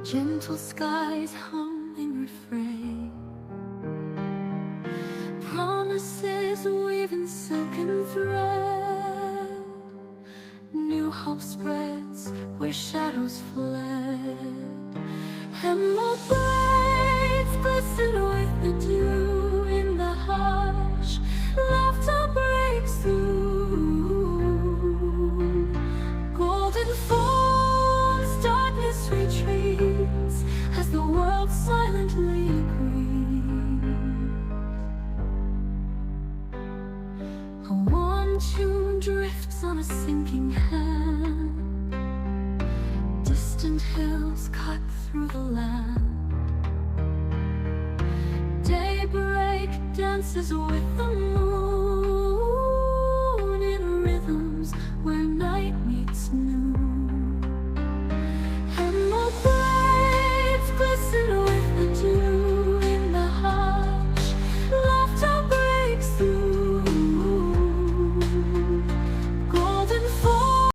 Gentle skies humming refrain, promises weaving silken thread. New hope spreads where shadows fled. Emerald blades glisten with the dew. In the hush, laughter breaks through. Golden forms, darkness retreats as the world silently grieves. A warm tune drifts on a sinking hand. Distant hills cut through the land. Daybreak dances with the moon.